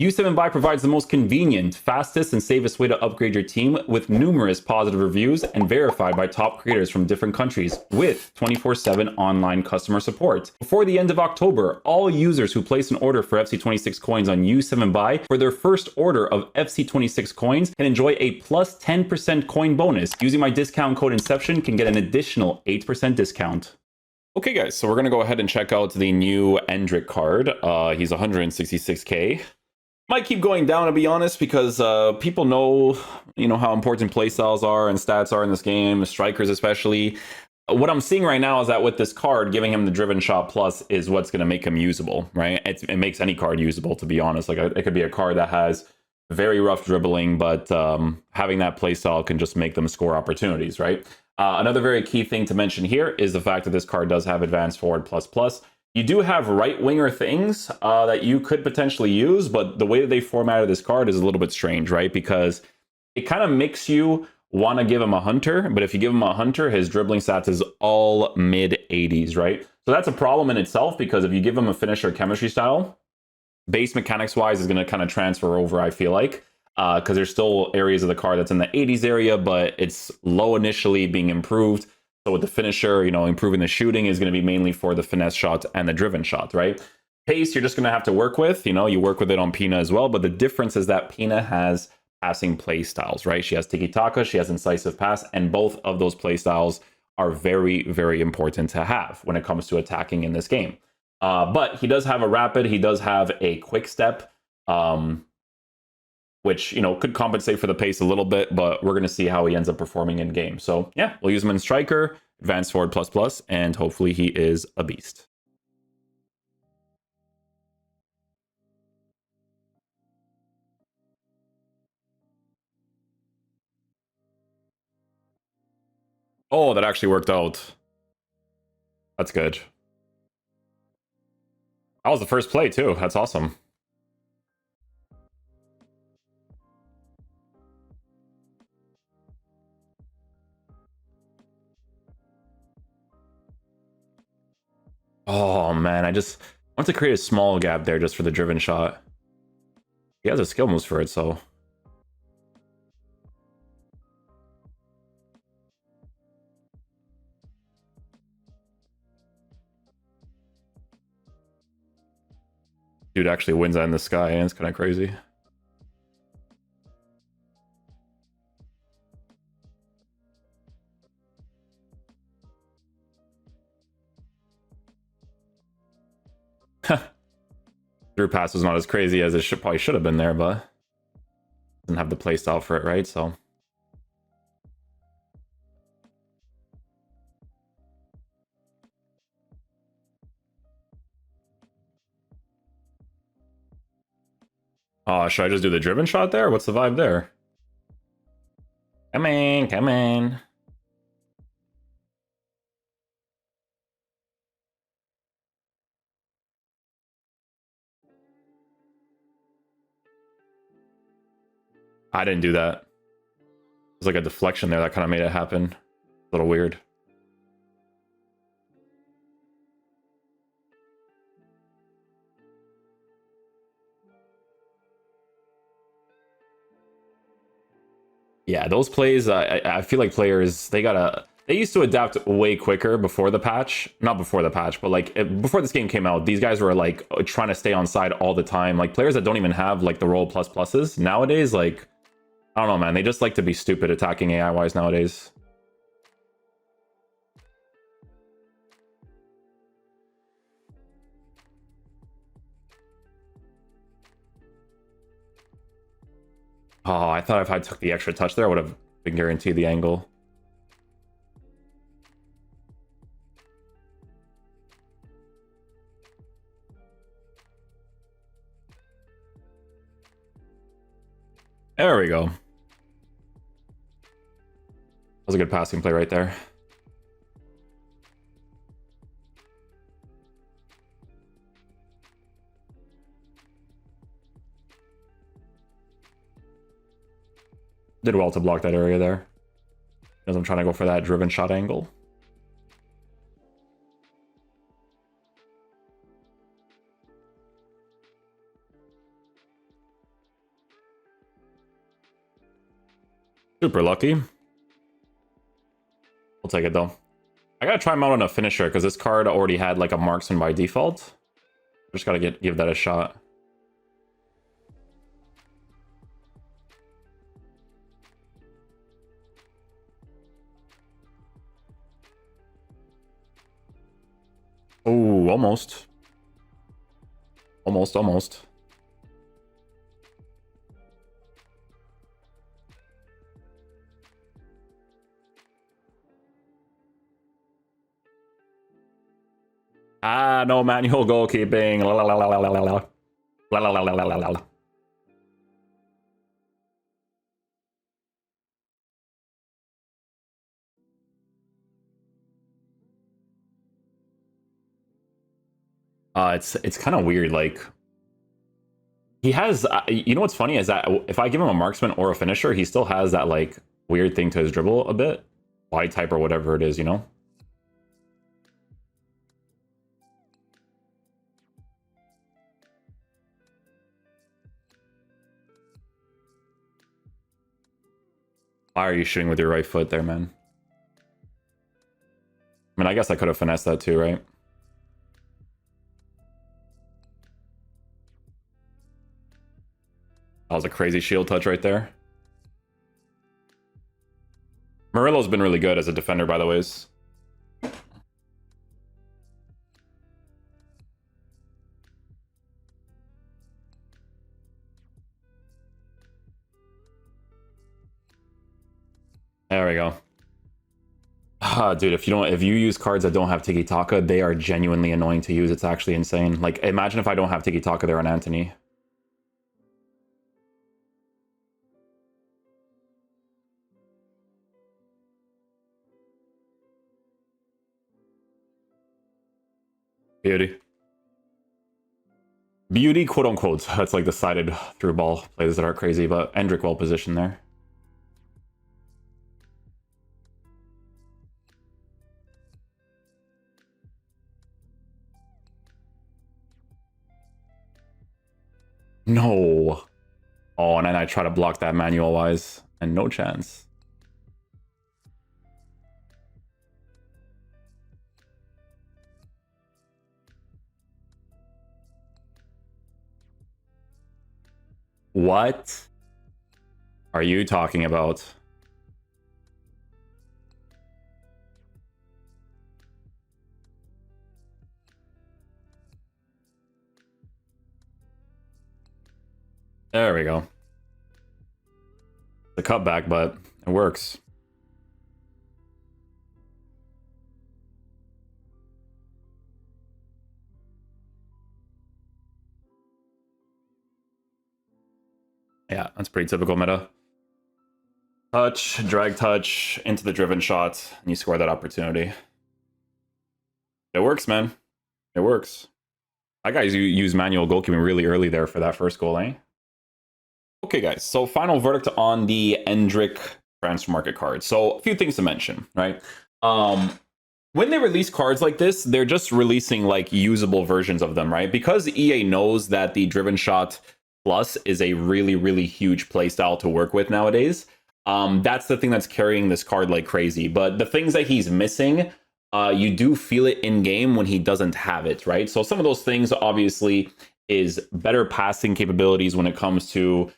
U7 Buy provides the most convenient, fastest, and safest way to upgrade your team with numerous positive reviews and verified by top creators from different countries with 24/7 online customer support. Before the end of October, all users who place an order for FC26 coins on U7 Buy for their first order of FC26 coins can enjoy a plus 10% coin bonus. Using my discount code Inception can get an additional 8% discount. Okay guys, so we're going to go ahead and check out the new Endrick card. He's 166k. Might keep going down, to be honest, because people know, how important playstyles are and stats are in this game, strikers especially. What I'm seeing right now is that with this card, giving him the Driven Shot Plus is what's going to make him usable, right? It makes any card usable, to be honest. Like, it could be a card that has very rough dribbling, but having that playstyle can just make them score opportunities, right? Another very key thing to mention here is the fact that this card does have Advanced Forward Plus Plus. You do have right winger things that you could potentially use, but the way that they formatted this card is a little bit strange, right? Because it kind of makes you want to give him a hunter, but if you give him a hunter, his dribbling stats is all mid 80s, right? So that's a problem in itself, because if you give him a finisher chemistry style, base mechanics wise is going to kind of transfer over, I feel like, because there's still areas of the card that's in the 80s area, but it's low initially, being improved. So with the finisher, improving the shooting is going to be mainly for the finesse shot and the driven shot, right? Pace, you're just going to have to work with. You work with it on Pina as well, but the difference is that Pina has passing play styles, right? She has tiki-taka, she has incisive pass, and both of those play styles are very, very important to have when it comes to attacking in this game. But he does have a rapid, he does have a quick step, which, could compensate for the pace a little bit, but we're going to see how he ends up performing in game. So yeah, we'll use him in striker, Advanced Forward Plus Plus, and hopefully he is a beast. Oh, that actually worked out. That's good. That was the first play too. That's awesome. Oh man, I want to create a small gap there just for the driven shot. He has a skill moves for it, so. Dude actually wins that in the sky, and it's kind of crazy. Through pass was not as crazy as it probably should have been there, but doesn't have the playstyle for it, right? So. Oh, should I just do the driven shot there? What's the vibe there? Come in, come in. I didn't do that. There's like a deflection there that kind of made it happen. A little weird. Yeah, those plays, I feel like players, they used to adapt way quicker before the patch. Not before the patch, but like before this game came out, these guys were like trying to stay on side all the time. Like players that don't even have like the roll plus pluses nowadays, like, I don't know, man. They just like to be stupid attacking AI wise nowadays. Oh, I thought if I took the extra touch there, I would have been guaranteed the angle. There we go. That was a good passing play right there. Did well to block that area there, as I'm trying to go for that driven shot angle. Super lucky. We'll take it though. I gotta try him out on a finisher because this card already had like a marksman by default. Just gotta give that a shot. Oh, almost. Almost. Ah, no manual goalkeeping. La la la la la la la. La la la la la la la. It's kind of weird. Like he has, you know what's funny is that if I give him a marksman or a finisher, he still has that like weird thing to his dribble a bit, Y type or whatever it is, you know. Why are you shooting with your right foot there, man? I mean, I guess I could have finessed that too, right? That was a crazy shield touch right there. Murillo's been really good as a defender, by the ways. There we go. Ah, dude, if you use cards that don't have Tiki Taka, they are genuinely annoying to use. It's actually insane. Like, imagine if I don't have Tiki Taka there on Anthony. Beauty. Beauty, quote unquote. That's like the sided through ball plays that are crazy, but Endrick well positioned there. No. Oh, and then I try to block that manual wise, and no chance. What are you talking about? There we go. The cutback, but it works. Yeah, that's pretty typical meta. Touch, drag touch, into the driven shot, and you score that opportunity. It works, man. It works. That guy's used manual goalkeeping really early there for that first goal, eh? Okay, guys, so final verdict on the Endrick transfer market card. So a few things to mention, right? When they release cards like this, they're just releasing like usable versions of them, right? Because EA knows that the Driven Shot Plus is a really, really huge playstyle to work with nowadays. That's the thing that's carrying this card like crazy. But the things that he's missing, you do feel it in game when he doesn't have it, right? So some of those things obviously is better passing capabilities when it comes to,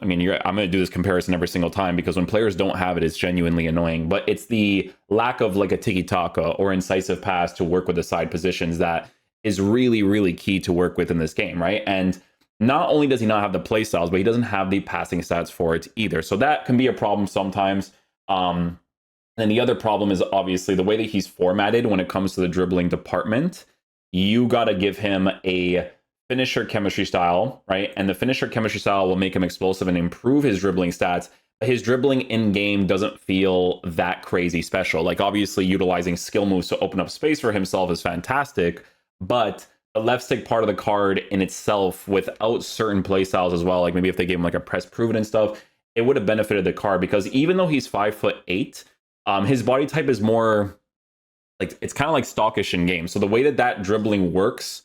I mean, I'm going to do this comparison every single time because when players don't have it, it's genuinely annoying. But it's the lack of like a tiki-taka or incisive pass to work with the side positions that is really, really key to work with in this game, right? And not only does he not have the play styles, but he doesn't have the passing stats for it either. So that can be a problem sometimes. And the other problem is obviously the way that he's formatted when it comes to the dribbling department. You got to give him a finisher chemistry style, right? And the finisher chemistry style will make him explosive and improve his dribbling stats. But his dribbling in game doesn't feel that crazy special. Like obviously utilizing skill moves to open up space for himself is fantastic, but the left stick part of the card in itself without certain play styles as well, like maybe if they gave him like a press proven and stuff, it would have benefited the card because even though he's 5'8", his body type is more like, it's kind of like stockish in game. So the way that that dribbling works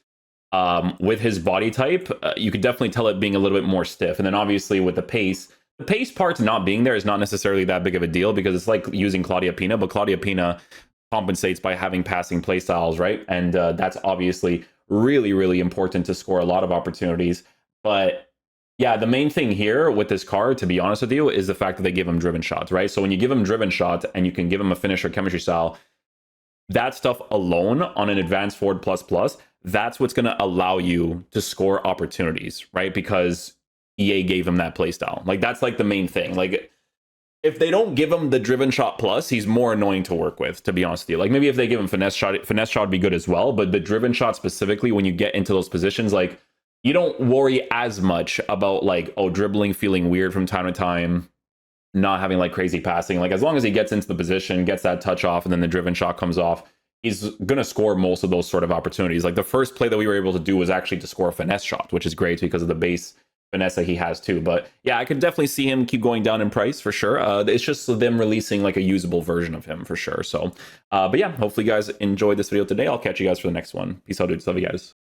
with his body type, you could definitely tell it being a little bit more stiff. And then obviously with the pace, The pace part not being there is not necessarily that big of a deal because it's like using Claudia Pina, but Claudia Pina compensates by having passing playstyles, right? And that's obviously really, really important to score a lot of opportunities. But yeah, the main thing here with this card, to be honest with you, is the fact that they give him driven shots, right? So when you give him driven shots and you can give him a finisher chemistry style, that stuff alone on an advanced forward plus plus, that's what's going to allow you to score opportunities, right? Because EA gave him that playstyle. Like that's like the main thing. Like if they don't give him the driven shot plus, he's more annoying to work with, to be honest with you. Like maybe if they give him finesse shot would be good as well. But the driven shot specifically, when you get into those positions, like you don't worry as much about like, oh, dribbling, feeling weird from time to time, not having like crazy passing. Like as long as he gets into the position, gets that touch off, and then the driven shot comes off, he's going to score most of those sort of opportunities. Like the first play that we were able to do was actually to score a finesse shot, which is great because of the base finesse that he has too. But yeah, I could definitely see him keep going down in price for sure. It's just them releasing like a usable version of him for sure. So, but yeah, hopefully you guys enjoyed this video today. I'll catch you guys for the next one. Peace out, dudes. Love you guys.